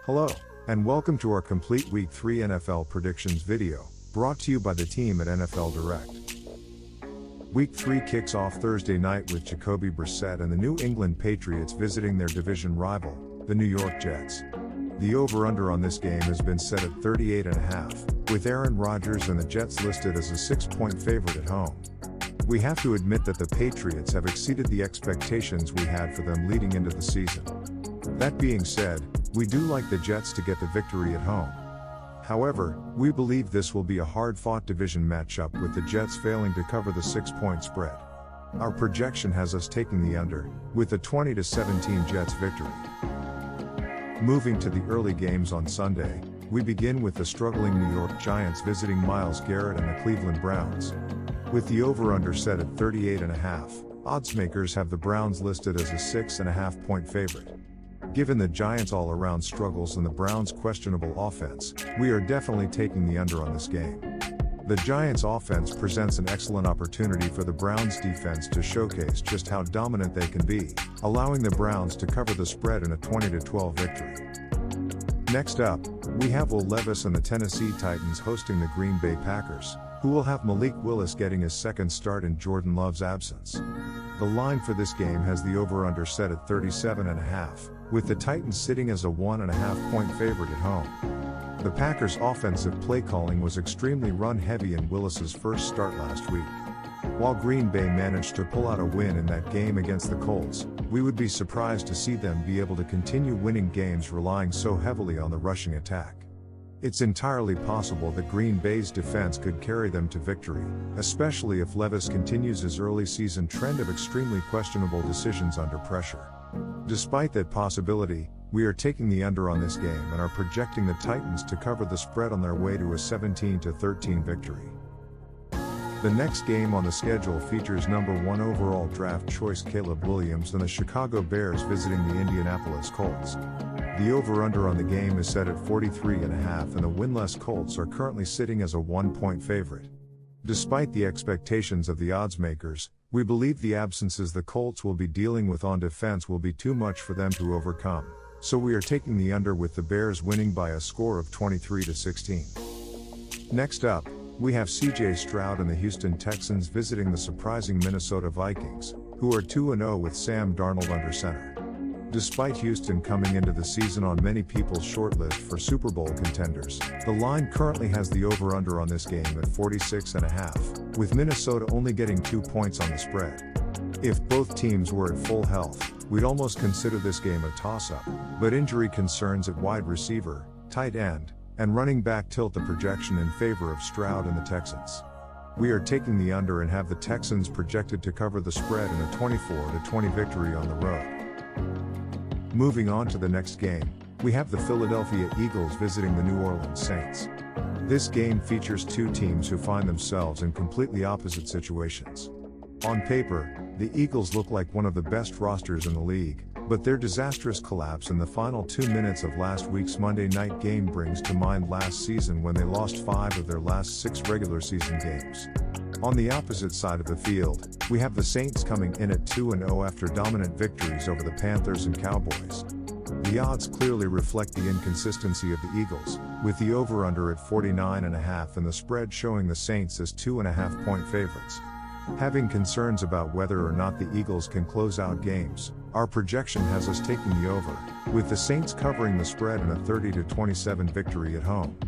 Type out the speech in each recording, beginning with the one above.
Hello, and welcome to our complete Week 3 NFL predictions video, brought to you by the team at NFL Direct. Week 3 kicks off Thursday night with Jacoby Brissett and the New England Patriots visiting their division rival, the New York Jets. The over-under on this game has been set at 38.5, with Aaron Rodgers and the Jets listed as a 6-point favorite at home. We have to admit that the Patriots have exceeded the expectations we had for them leading into the season. That being said, we do like the Jets to get the victory at home. However, we believe this will be a hard-fought division matchup with the Jets failing to cover the 6-point spread. Our projection has us taking the under, with a 20-17 Jets victory. Moving to the early games on Sunday, we begin with the struggling New York Giants visiting Myles Garrett and the Cleveland Browns. With the over-under set at 38.5, oddsmakers have the Browns listed as a 6.5-point favorite. Given the Giants' all-around struggles and the Browns' questionable offense, we are definitely taking the under on this game. The Giants' offense presents an excellent opportunity for the Browns' defense to showcase just how dominant they can be, allowing the Browns to cover the spread in a 20-12 victory. Next up, we have Will Levis and the Tennessee Titans hosting the Green Bay Packers, who will have Malik Willis getting his second start in Jordan Love's absence. The line for this game has the over-under set at 37.5, with the Titans sitting as a 1.5-point favorite at home. The Packers' offensive play calling was extremely run-heavy in Willis's first start last week. While Green Bay managed to pull out a win in that game against the Colts, we would be surprised to see them be able to continue winning games relying so heavily on the rushing attack. It's entirely possible that Green Bay's defense could carry them to victory, especially if Levis continues his early season trend of extremely questionable decisions under pressure. Despite that possibility, we are taking the under on this game and are projecting the Titans to cover the spread on their way to a 17-13 victory. The next game on the schedule features number 1 overall draft choice Caleb Williams and the Chicago Bears visiting the Indianapolis Colts. The over-under on the game is set at 43.5 and the winless Colts are currently sitting as a 1-point favorite. Despite the expectations of the oddsmakers, we believe the absences the Colts will be dealing with on defense will be too much for them to overcome, so we are taking the under with the Bears winning by a score of 23-16. Next up, we have C.J. Stroud and the Houston Texans visiting the surprising Minnesota Vikings, who are 2-0 with Sam Darnold under center. Despite Houston coming into the season on many people's shortlist for Super Bowl contenders, the line currently has the over-under on this game at 46.5, with Minnesota only getting 2 points on the spread. If both teams were at full health, we'd almost consider this game a toss-up, but injury concerns at wide receiver, tight end, and running back tilt the projection in favor of Stroud and the Texans. We are taking the under and have the Texans projected to cover the spread in a 24-20 victory on the road. Moving on to the next game, we have the Philadelphia Eagles visiting the New Orleans Saints. This game features two teams who find themselves in completely opposite situations. On paper, the Eagles look like one of the best rosters in the league, but their disastrous collapse in the final 2 minutes of last week's Monday night game brings to mind last season when they lost 5 of their last 6 regular season games. On the opposite side of the field, we have the Saints coming in at 2-0 after dominant victories over the Panthers and Cowboys. The odds clearly reflect the inconsistency of the Eagles, with the over-under at 49.5 and the spread showing the Saints as 2.5-point favorites. Having concerns about whether or not the Eagles can close out games, our projection has us taking the over, with the Saints covering the spread in a 30-27 victory at home.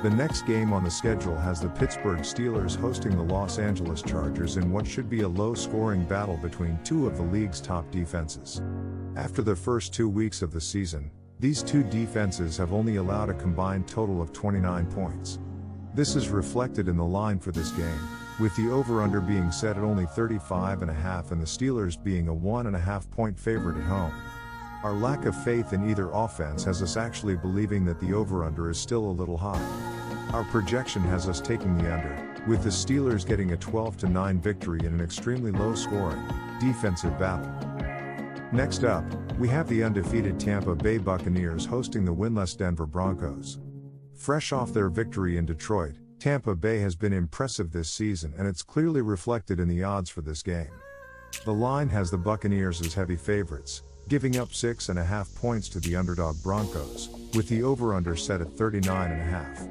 The next game on the schedule has the Pittsburgh Steelers hosting the Los Angeles Chargers in what should be a low-scoring battle between two of the league's top defenses. After the first 2 weeks of the season, these two defenses have only allowed a combined total of 29 points. This is reflected in the line for this game, with the over-under being set at only 35.5 and the Steelers being a 1.5-point favorite at home. Our lack of faith in either offense has us actually believing that the over-under is still a little high. Our projection has us taking the under, with the Steelers getting a 12-9 victory in an extremely low-scoring, defensive battle. Next up, we have the undefeated Tampa Bay Buccaneers hosting the winless Denver Broncos. Fresh off their victory in Detroit, Tampa Bay has been impressive this season and it's clearly reflected in the odds for this game. The line has the Buccaneers as heavy favorites, giving up 6.5 points to the underdog Broncos, with the over-under set at 39.5.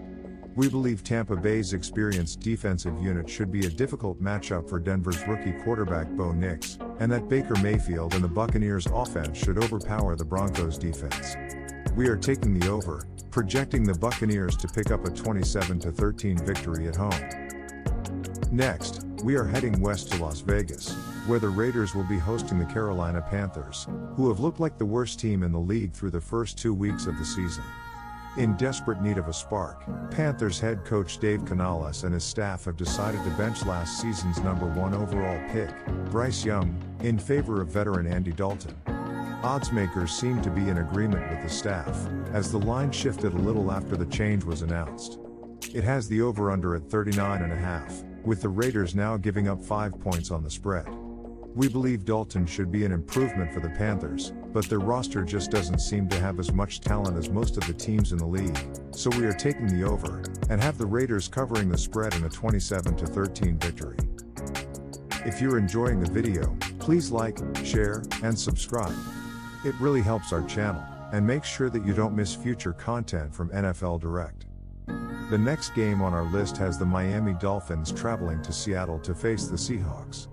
We believe Tampa Bay's experienced defensive unit should be a difficult matchup for Denver's rookie quarterback Bo Nix, and that Baker Mayfield and the Buccaneers' offense should overpower the Broncos' defense. We are taking the over, projecting the Buccaneers to pick up a 27-13 victory at home. Next, we are heading west to Las Vegas, where the Raiders will be hosting the Carolina Panthers, who have looked like the worst team in the league through the first 2 weeks of the season. In desperate need of a spark, Panthers head coach Dave Canales and his staff have decided to bench last season's #1 overall pick, Bryce Young, in favor of veteran Andy Dalton. Oddsmakers seem to be in agreement with the staff, as the line shifted a little after the change was announced. It has the over-under at 39.5, with the Raiders now giving up 5 points on the spread. We believe Dalton should be an improvement for the Panthers, but their roster just doesn't seem to have as much talent as most of the teams in the league, so we are taking the over, and have the Raiders covering the spread in a 27-13 victory. If you're enjoying the video, please like, share, and subscribe. It really helps our channel, and makes sure that you don't miss future content from NFL Direct. The next game on our list has the Miami Dolphins traveling to Seattle to face the Seahawks.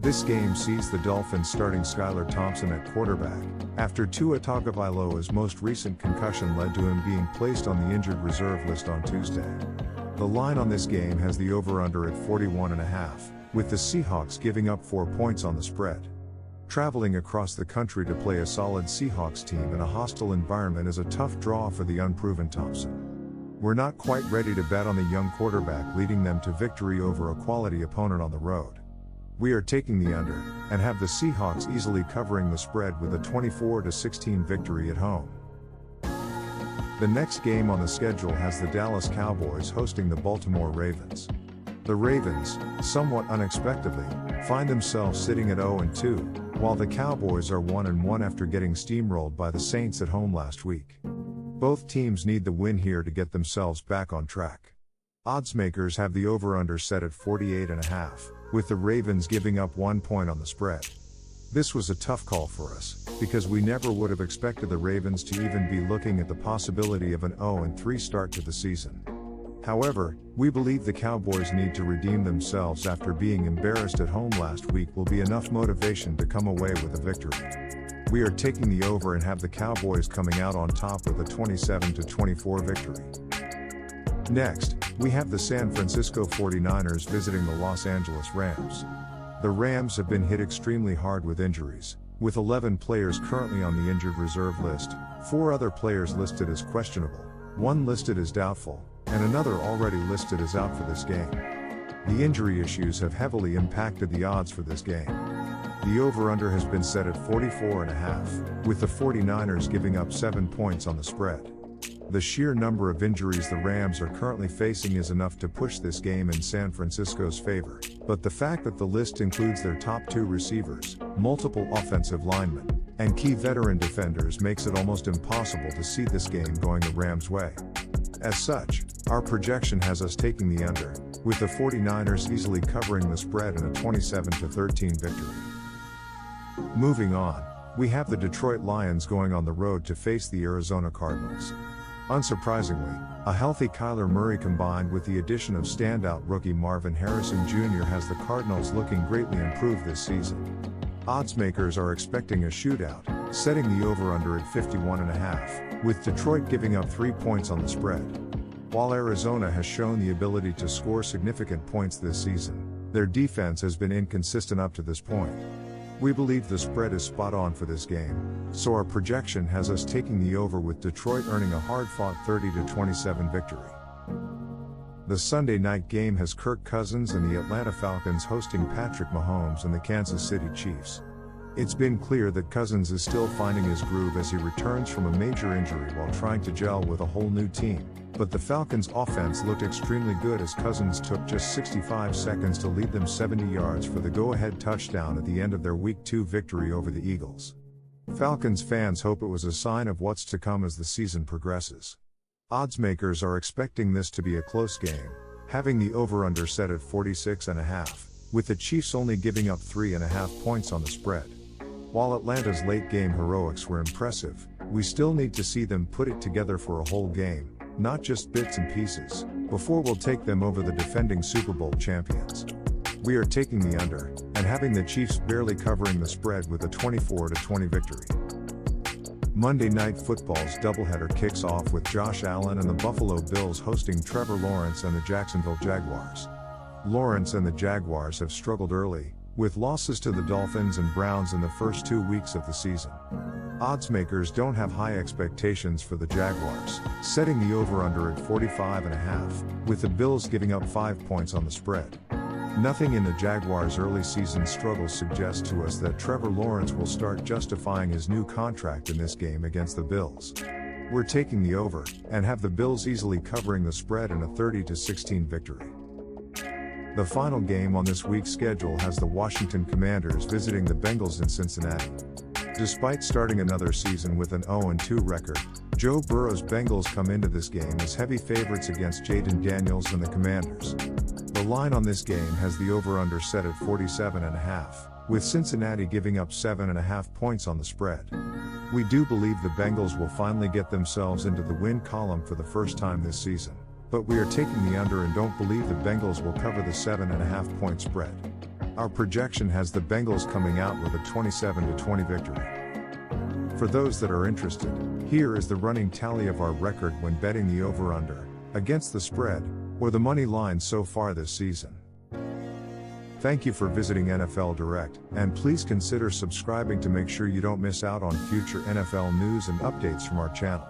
This game sees the Dolphins starting Skylar Thompson at quarterback, after Tua Tagovailoa's most recent concussion led to him being placed on the injured reserve list on Tuesday. The line on this game has the over-under at 41.5, with the Seahawks giving up 4 points on the spread. Traveling across the country to play a solid Seahawks team in a hostile environment is a tough draw for the unproven Thompson. We're not quite ready to bet on the young quarterback leading them to victory over a quality opponent on the road. We are taking the under, and have the Seahawks easily covering the spread with a 24-16 victory at home. The next game on the schedule has the Dallas Cowboys hosting the Baltimore Ravens. The Ravens, somewhat unexpectedly, find themselves sitting at 0-2, while the Cowboys are 1-1 after getting steamrolled by the Saints at home last week. Both teams need the win here to get themselves back on track. Oddsmakers have the over-under set at 48.5, with the Ravens giving up 1 point on the spread. This was a tough call for us, because we never would have expected the Ravens to even be looking at the possibility of an 0-3 start to the season. However, we believe the Cowboys need to redeem themselves after being embarrassed at home last week will be enough motivation to come away with a victory. We are taking the over and have the Cowboys coming out on top with a 27-24 victory. Next, we have the San Francisco 49ers visiting the Los Angeles Rams. The Rams have been hit extremely hard with injuries, with 11 players currently on the injured reserve list, 4 other players listed as questionable, 1 listed as doubtful, and another already listed as out for this game. The injury issues have heavily impacted the odds for this game. The over-under has been set at 44.5, with the 49ers giving up 7 points on the spread. The sheer number of injuries the Rams are currently facing is enough to push this game in San Francisco's favor, but the fact that the list includes their top 2 receivers, multiple offensive linemen, and key veteran defenders makes it almost impossible to see this game going the Rams' way. As such, our projection has us taking the under, with the 49ers easily covering the spread in a 27-13 victory. Moving on, we have the Detroit Lions going on the road to face the Arizona Cardinals. Unsurprisingly, a healthy Kyler Murray combined with the addition of standout rookie Marvin Harrison Jr. has the Cardinals looking greatly improved this season. Oddsmakers are expecting a shootout, setting the over-under at 51.5, with Detroit giving up 3 points on the spread. While Arizona has shown the ability to score significant points this season, their defense has been inconsistent up to this point. We believe the spread is spot on for this game, so our projection has us taking the over with Detroit earning a hard-fought 30-27 victory. The Sunday night game has Kirk Cousins and the Atlanta Falcons hosting Patrick Mahomes and the Kansas City Chiefs. It's been clear that Cousins is still finding his groove as he returns from a major injury while trying to gel with a whole new team, but the Falcons' offense looked extremely good as Cousins took just 65 seconds to lead them 70 yards for the go-ahead touchdown at the end of their Week 2 victory over the Eagles. Falcons fans hope it was a sign of what's to come as the season progresses. Oddsmakers are expecting this to be a close game, having the over-under set at 46.5, with the Chiefs only giving up 3.5 points on the spread. While Atlanta's late-game heroics were impressive, we still need to see them put it together for a whole game, not just bits and pieces, before we'll take them over the defending Super Bowl champions. We are taking the under, and having the Chiefs barely covering the spread with a 24-20 victory. Monday Night Football's doubleheader kicks off with Josh Allen and the Buffalo Bills hosting Trevor Lawrence and the Jacksonville Jaguars. Lawrence and the Jaguars have struggled early, with losses to the Dolphins and Browns in the first 2 weeks of the season. Oddsmakers don't have high expectations for the Jaguars, setting the over-under at 45.5, with the Bills giving up 5 points on the spread. Nothing in the Jaguars' early season struggles suggests to us that Trevor Lawrence will start justifying his new contract in this game against the Bills. We're taking the over, and have the Bills easily covering the spread in a 30-16 victory. The final game on this week's schedule has the Washington Commanders visiting the Bengals in Cincinnati. Despite starting another season with an 0-2 record, Joe Burrow's Bengals come into this game as heavy favorites against Jaden Daniels and the Commanders. The line on this game has the over-under set at 47.5, with Cincinnati giving up 7.5 points on the spread. We do believe the Bengals will finally get themselves into the win column for the first time this season, but we are taking the under and don't believe the Bengals will cover the 7.5 point spread. Our projection has the Bengals coming out with a 27-20 victory. For those that are interested, here is the running tally of our record when betting the over-under, against the spread, or the money line so far this season. Thank you for visiting NFL Direct, and please consider subscribing to make sure you don't miss out on future NFL news and updates from our channel.